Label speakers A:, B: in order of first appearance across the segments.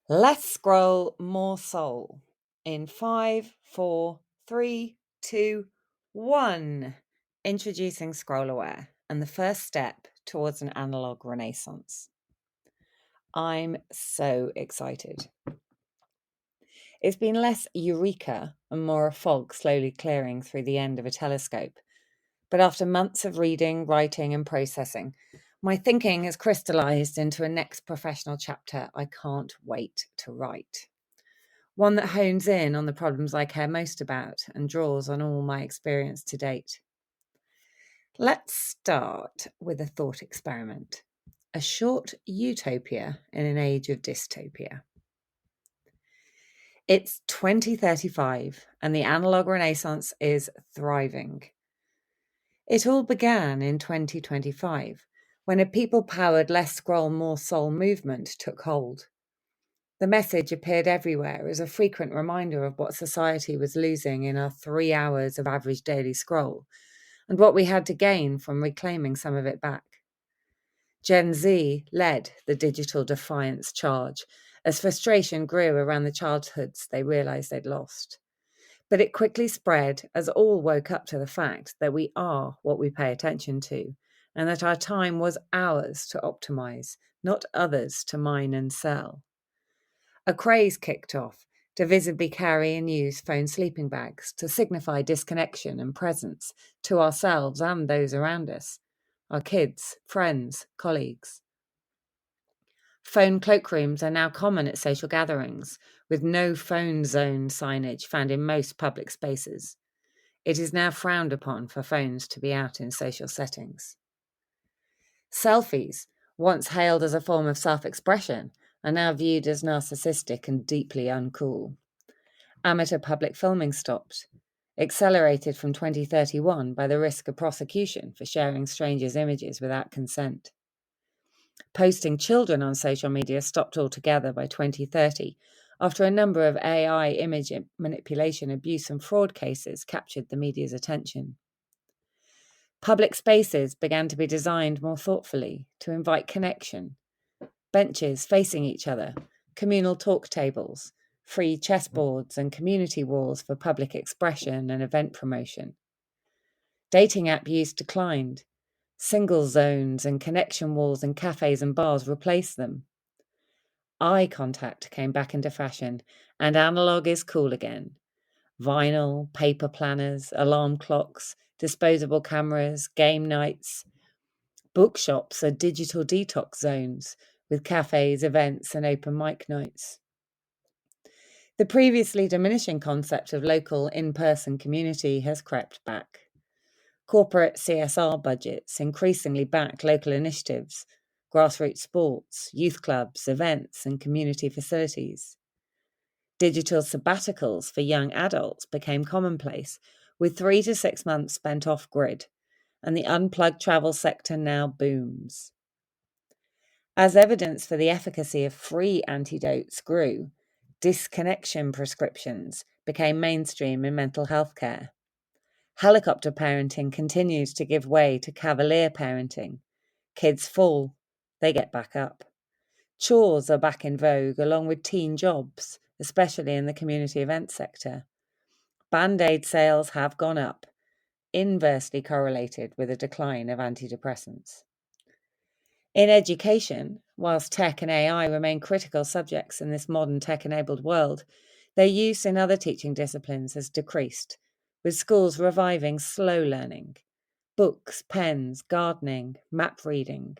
A: Less scroll, more soul. In 5, 4, 3, 2, 1. Introducing Scroll Aware and the first step towards an analogue renaissance. I'm so excited. It's been less Eureka and more a fog slowly clearing through the end of a telescope. But after months of reading, writing, and processing, my thinking has crystallised into a next professional chapter I can't wait to write. One that hones in on the problems I care most about and draws on all my experience to date. Let's start with a thought experiment. A short utopia in an age of dystopia. It's 2035 and the analogue renaissance is thriving. It all began in 2025 when a people-powered less scroll, more soul movement took hold. The message appeared everywhere as a frequent reminder of what society was losing in our 3 hours of average daily scroll and what we had to gain from reclaiming some of it back. GenZ led the digital defiance charge as frustration grew around the childhoods they realised they'd lost. But it quickly spread as all woke up to the fact that we are what we pay attention to and that our time was ours to optimise, not others to mine and sell. A craze kicked off to visibly carry and use phone sleeping bags to signify disconnection and presence to ourselves and those around us, our kids, friends, colleagues. Phone cloakrooms are now common at social gatherings, with no phone zone signage found in most public spaces. It is now frowned upon for phones to be out in social settings. Selfies, once hailed as a form of self-expression, are now viewed as narcissistic and deeply uncool. Amateur public filming stopped, accelerated from 2031 by the risk of prosecution for sharing strangers' images without consent. Posting children on social media stopped altogether by 2030 after a number of AI image manipulation, abuse and fraud cases captured the media's attention. Public spaces began to be designed more thoughtfully to invite connection. Benches facing each other, communal talk tables, free chessboards and community walls for public expression and event promotion. Dating app use declined. Single zones and connection walls in cafes and bars replaced them. Eye contact came back into fashion, and analogue is cool again. Vinyl, paper planners, alarm clocks, disposable cameras, game nights. Bookshops are digital detox zones with cafes, events, and open mic nights. The previously diminishing concept of local in-person community has crept back. Corporate CSR budgets increasingly back local initiatives, grassroots sports, youth clubs, events, and community facilities. Digital sabbaticals for young adults became commonplace, with 3 to 6 months spent off-grid, and the unplugged travel sector now booms. As evidence for the efficacy of free antidotes grew, disconnection prescriptions became mainstream in mental health care. Helicopter parenting continues to give way to cavalier parenting. Kids fall, they get back up. Chores are back in vogue along with teen jobs, especially in the community event sector. Band-Aid sales have gone up, inversely correlated with a decline of antidepressants. In education, whilst tech and AI remain critical subjects in this modern tech-enabled world, their use in other teaching disciplines has decreased, with schools reviving slow learning, books, pens, gardening, map reading.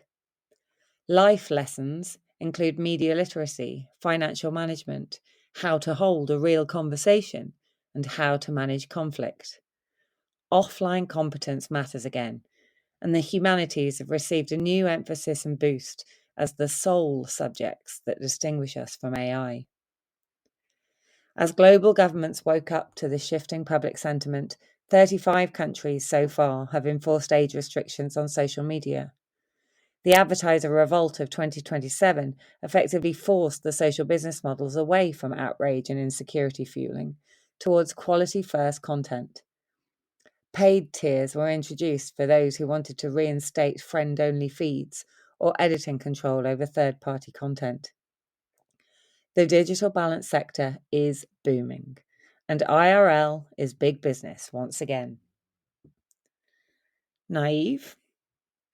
A: Life lessons include media literacy, financial management, how to hold a real conversation, and how to manage conflict. Offline competence matters again, and the humanities have received a new emphasis and boost as the sole subjects that distinguish us from AI. As global governments woke up to the shifting public sentiment, 35 countries so far have enforced age restrictions on social media. The advertiser revolt of 2027 effectively forced the social business models away from outrage and insecurity fueling towards quality-first content. Paid tiers were introduced for those who wanted to reinstate friend-only feeds or editing control over third-party content. The digital balance sector is booming, and IRL is big business once again. Naive?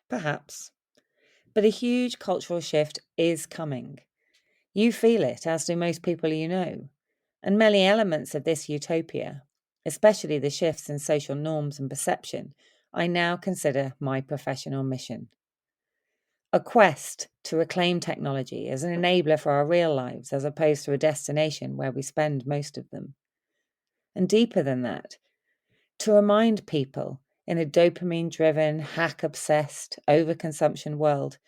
A: Perhaps. But a huge cultural shift is coming. You feel it, as do most people you know, and many elements of this utopia, especially the shifts in social norms and perception, I now consider my professional mission. A quest to reclaim technology as an enabler for our real lives as opposed to a destination where we spend most of them. And deeper than that, to remind people in a dopamine-driven, hack-obsessed, overconsumption world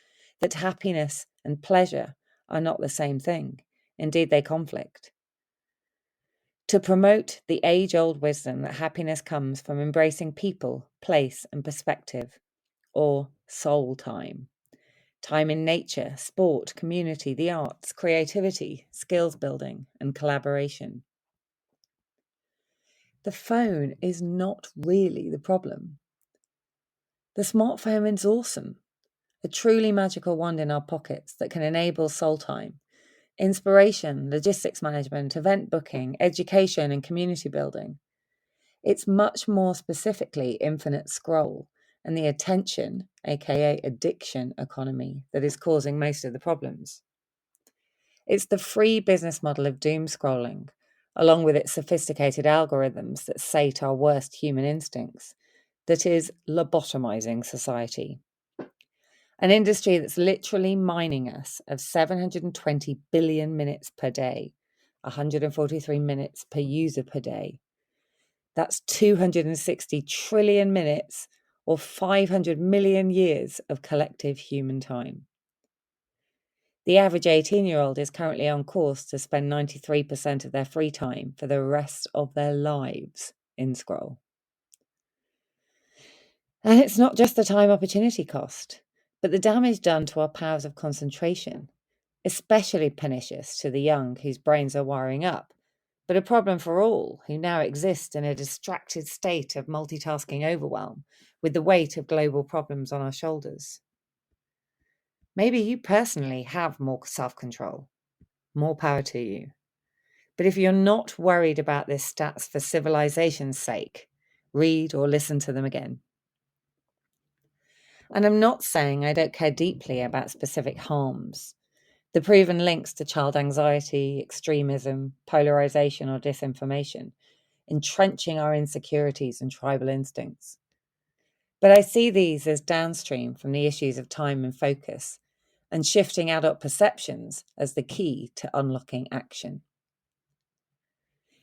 A: that happiness and pleasure are not the same thing. Indeed, they conflict. To promote the age-old wisdom that happiness comes from embracing people, place, and perspective, or soul time. Time in nature, sport, community, the arts, creativity, skills building, and collaboration. The phone is not really the problem. The smartphone is awesome, a truly magical wand in our pockets that can enable soul time, inspiration, logistics management, event booking, education, and community building. It's much more specifically infinite scroll and the attention, aka addiction economy, that is causing most of the problems. It's the free business model of doom scrolling, along with its sophisticated algorithms that sate our worst human instincts, that is lobotomizing society. An industry that's literally mining us of 720 billion minutes per day, 143 minutes per user per day. That's 260 trillion minutes or 500 million years of collective human time. The average 18-year-old is currently on course to spend 93% of their free time for the rest of their lives in scroll. And it's not just the time opportunity cost, but the damage done to our powers of concentration, especially pernicious to the young whose brains are wiring up, but a problem for all who now exist in a distracted state of multitasking overwhelm with the weight of global problems on our shoulders. Maybe you personally have more self-control. More power to you. But if you're not worried about this stats for civilization's sake, read or listen to them again. And I'm not saying I don't care deeply about specific harms. The proven links to child anxiety, extremism, polarization, or disinformation, entrenching our insecurities and tribal instincts. But I see these as downstream from the issues of time and focus, and shifting adult perceptions as the key to unlocking action.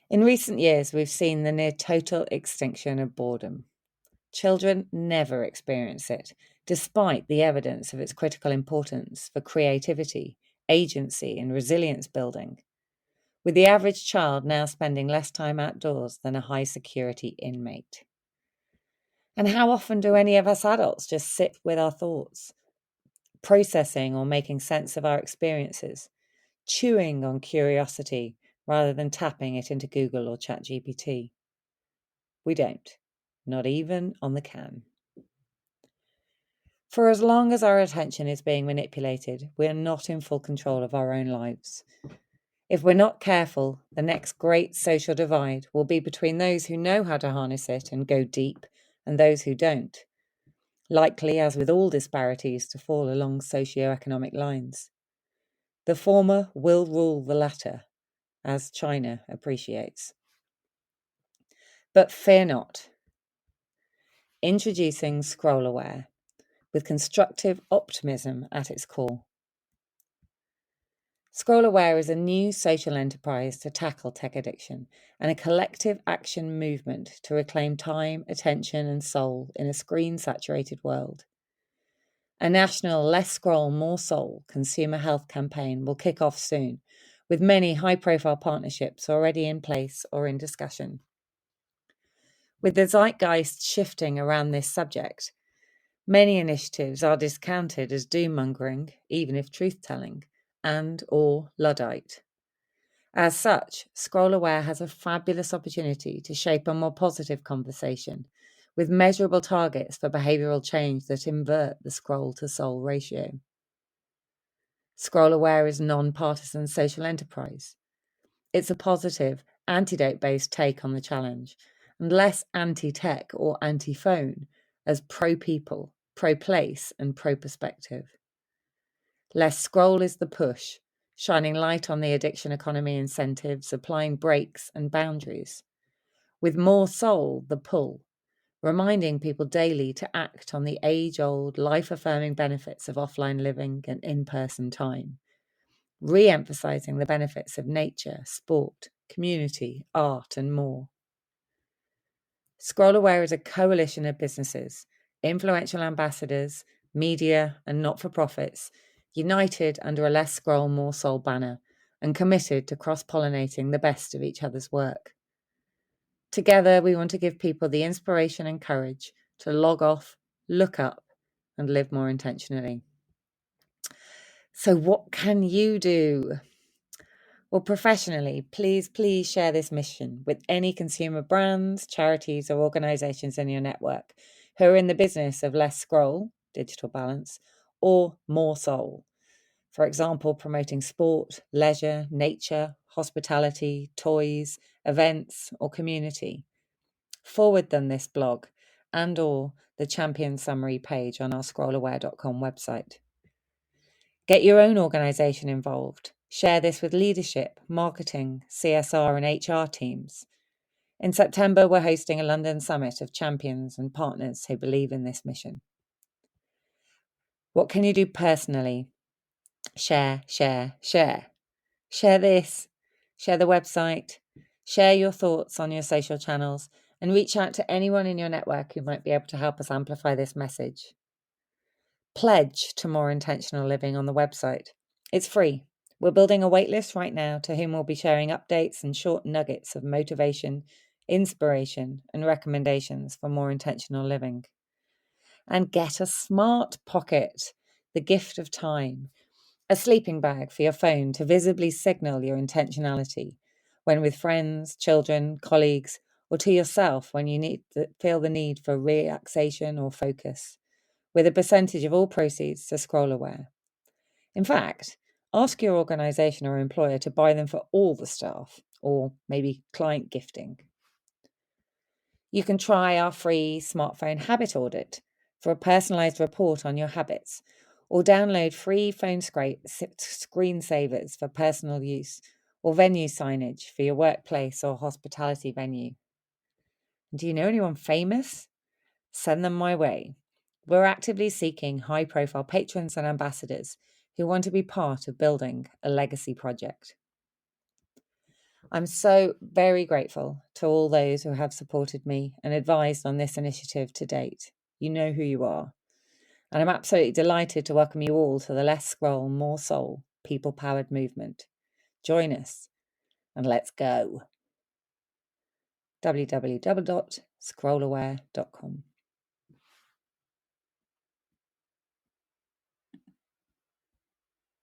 A: In recent years, we've seen the near total extinction of boredom. Children never experience it, despite the evidence of its critical importance for creativity, agency, and resilience building, with the average child now spending less time outdoors than a high-security inmate. And how often do any of us adults just sit with our thoughts, processing or making sense of our experiences, chewing on curiosity rather than tapping it into Google or ChatGPT? We don't, not even on the can. For as long as our attention is being manipulated, we are not in full control of our own lives. If we're not careful, the next great social divide will be between those who know how to harness it and go deep and those who don't, likely, as with all disparities, to fall along socio-economic lines. The former will rule the latter, as China appreciates. But fear not. Introducing Scroll Aware, with constructive optimism at its core. Scroll Aware is a new social enterprise to tackle tech addiction and a collective action movement to reclaim time, attention, and soul in a screen-saturated world. A national Less Scroll, More Soul consumer health campaign will kick off soon, with many high-profile partnerships already in place or in discussion. With the zeitgeist shifting around this subject, many initiatives are discounted as doom-mongering, even if truth-telling, and or Luddite. As such, Scroll Aware has a fabulous opportunity to shape a more positive conversation with measurable targets for behavioural change that invert the scroll-to-soul ratio. ScrollAware is non-partisan social enterprise. It's a positive, antidote-based take on the challenge, and less anti-tech or anti-phone as pro-people, pro-place, and pro-perspective. Less scroll is the push, shining light on the addiction economy incentives, applying brakes and boundaries. With more soul, the pull, reminding people daily to act on the age-old, life-affirming benefits of offline living and in-person time, re-emphasising the benefits of nature, sport, community, art, and more. ScrollAware is a coalition of businesses, influential ambassadors, media, and not-for-profits, united under a Less Scroll, More Soul banner and committed to cross-pollinating the best of each other's work. Together, we want to give people the inspiration and courage to log off, look up, and live more intentionally. So what can you do? Well, professionally, please share this mission with any consumer brands, charities, or organisations in your network who are in the business of less scroll, digital balance, or more soul. For example, promoting sport, leisure, nature, hospitality, toys, events, or community. Forward them this blog and or the champion summary page on our scrollaware.com website. Get your own organisation involved. Share this with leadership, marketing, CSR and HR teams. In September, we're hosting a London summit of champions and partners who believe in this mission. What can you do personally? Share. Share this. Share the website. Share your thoughts on your social channels and reach out to anyone in your network who might be able to help us amplify this message. Pledge to more intentional living on the website. It's free. We're building a waitlist right now to whom we'll be sharing updates and short nuggets of motivation, inspiration, and recommendations for more intentional living. And get a smart pocket, the gift of time, a sleeping bag for your phone to visibly signal your intentionality when with friends, children, colleagues, or to yourself when you feel the need for relaxation or focus, with a percentage of all proceeds to ScrollAware. In fact, ask your organisation or employer to buy them for all the staff, or maybe client gifting. You can try our free smartphone habit audit for a personalised report on your habits, or download free phone screensavers for personal use, or venue signage for your workplace or hospitality venue. Do you know anyone famous? Send them my way. We're actively seeking high-profile patrons and ambassadors who want to be part of building a legacy project. I'm so very grateful to all those who have supported me and advised on this initiative to date. You know who you are. And I'm absolutely delighted to welcome you all to the Less Scroll, More Soul, people-powered movement. Join us and let's go. www.scrollaware.com